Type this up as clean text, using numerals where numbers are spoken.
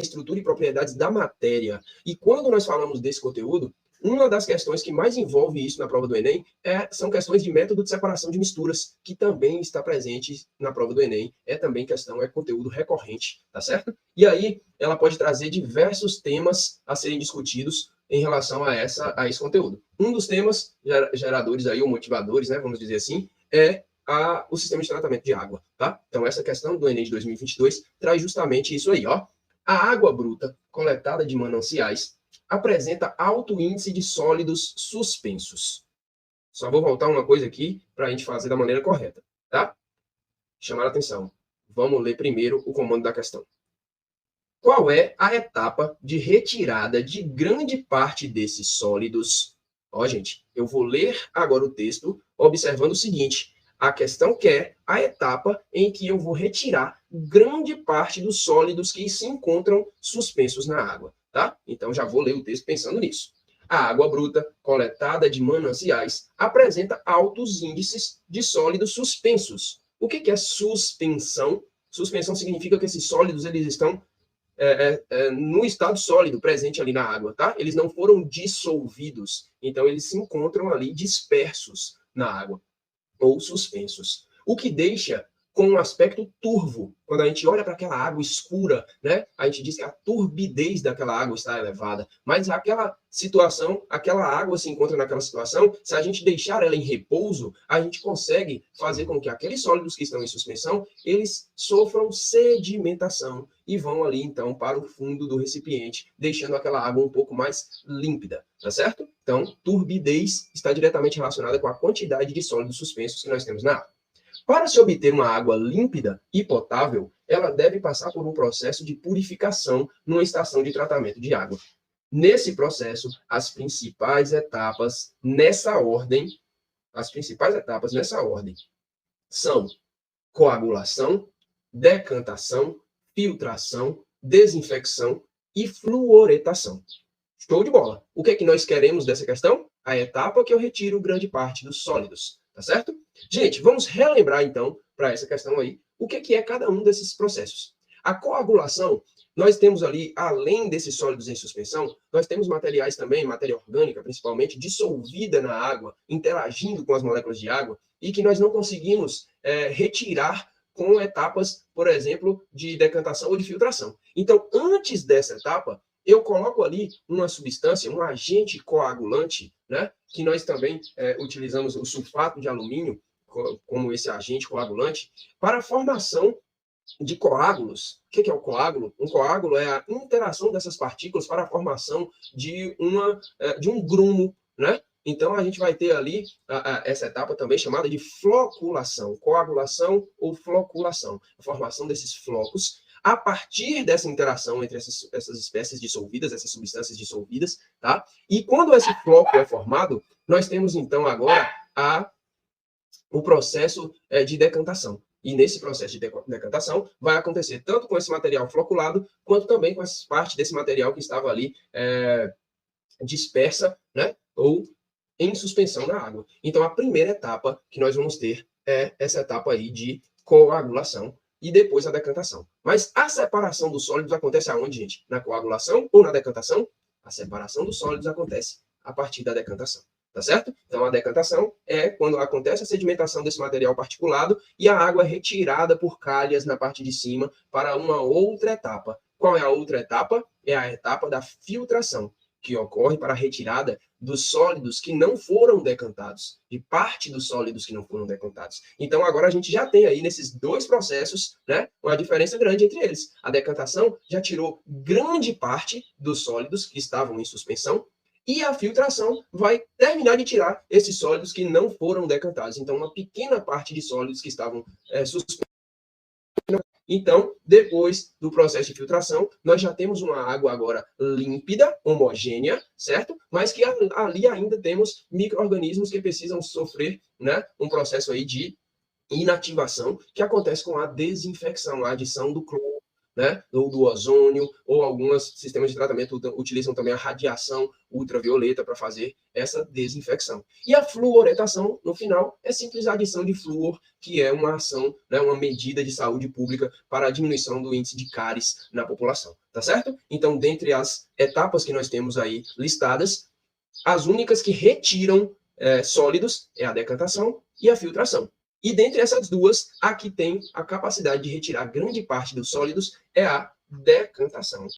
estrutura e propriedades da matéria. E quando nós falamos desse conteúdo, uma das questões que mais envolve isso na prova do Enem são questões de método de separação de misturas, que também está presente na prova do Enem. É conteúdo recorrente, tá certo? E aí, ela pode trazer diversos temas a serem discutidos em relação a esse conteúdo. Um dos temas geradores aí, ou motivadores, né, vamos dizer assim, é o sistema de tratamento de água, tá? Então, essa questão do Enem de 2022 traz justamente isso aí, ó. A água bruta coletada de mananciais apresenta alto índice de sólidos suspensos. Só vou voltar uma coisa aqui para a gente fazer da maneira correta, tá? Chamar a atenção. Vamos ler primeiro o comando da questão. Qual é a etapa de retirada de grande parte desses sólidos? Ó, gente, eu vou ler agora o texto observando o seguinte. A questão quer a etapa em que eu vou retirar grande parte dos sólidos que se encontram suspensos na água, tá? Então, já vou ler o texto pensando nisso. A água bruta, coletada de mananciais, apresenta altos índices de sólidos suspensos. O que é suspensão? Suspensão significa que esses sólidos eles estão no estado sólido presente ali na água, tá? Eles não foram dissolvidos, então eles se encontram ali dispersos na água ou suspensos. O que deixa com um aspecto turvo. Quando a gente olha para aquela água escura, né, a gente diz que a turbidez daquela água está elevada. Mas aquela situação, aquela água se encontra naquela situação, se a gente deixar ela em repouso, a gente consegue fazer com que aqueles sólidos que estão em suspensão, eles sofram sedimentação e vão ali, então, para o fundo do recipiente, deixando aquela água um pouco mais límpida, tá certo? Então, turbidez está diretamente relacionada com a quantidade de sólidos suspensos que nós temos na água. Para se obter uma água límpida e potável, ela deve passar por um processo de purificação numa estação de tratamento de água. Nesse processo, as principais etapas nessa ordem são coagulação, decantação, filtração, desinfecção e fluoretação. Show de bola. O que é que nós queremos dessa questão? A etapa que eu retiro grande parte dos sólidos, tá certo? Gente, vamos relembrar então, para essa questão aí, o que é cada um desses processos. A coagulação, nós temos ali, além desses sólidos em suspensão, nós temos materiais também, matéria orgânica principalmente, dissolvida na água, interagindo com as moléculas de água, e que nós não conseguimos retirar com etapas, por exemplo, de decantação ou de filtração. Então, antes dessa etapa, eu coloco ali uma substância, um agente coagulante, né, que nós também utilizamos o sulfato de alumínio como esse agente coagulante, para a formação de coágulos. O que é o coágulo? Um coágulo é a interação dessas partículas para a formação de um grumo, né? Então, a gente vai ter ali essa etapa também chamada de floculação, coagulação ou floculação, a formação desses flocos a partir dessa interação entre essas espécies dissolvidas, essas substâncias dissolvidas, tá? E quando esse floco é formado, nós temos, então, agora o processo de decantação. E nesse processo de decantação vai acontecer tanto com esse material floculado, quanto também com essa parte desse material que estava ali dispersa, né? Ou em suspensão na água. Então, a primeira etapa que nós vamos ter é essa etapa aí de coagulação e depois a decantação. Mas a separação dos sólidos acontece aonde, gente? Na coagulação ou na decantação? A separação dos sólidos acontece a partir da decantação. Tá certo? Então, a decantação é quando acontece a sedimentação desse material particulado e a água é retirada por calhas na parte de cima para uma outra etapa. Qual é a outra etapa? É a etapa da filtração, que ocorre para a retirada dos sólidos que não foram decantados, de parte dos sólidos que não foram decantados. Então, agora a gente já tem aí nesses dois processos, né, uma diferença grande entre eles. A decantação já tirou grande parte dos sólidos que estavam em suspensão, e a filtração vai terminar de tirar esses sólidos que não foram decantados. Então, uma pequena parte de sólidos que estavam suspensos. Então, depois do processo de filtração, nós já temos uma água agora límpida, homogênea, certo? Mas que ali ainda temos micro-organismos que precisam sofrer, né, um processo aí de inativação, que acontece com a desinfecção, a adição do cloro né, ou do ozônio, ou alguns sistemas de tratamento utilizam também a radiação ultravioleta para fazer essa desinfecção. E a fluoretação, no final, é simples adição de flúor, que é uma ação, né, uma medida de saúde pública para a diminuição do índice de cáries na população, tá certo? Então, dentre as etapas que nós temos aí listadas, as únicas que retiram sólidos é a decantação e a filtração. E dentre essas duas, a que tem a capacidade de retirar grande parte dos sólidos é a decantação.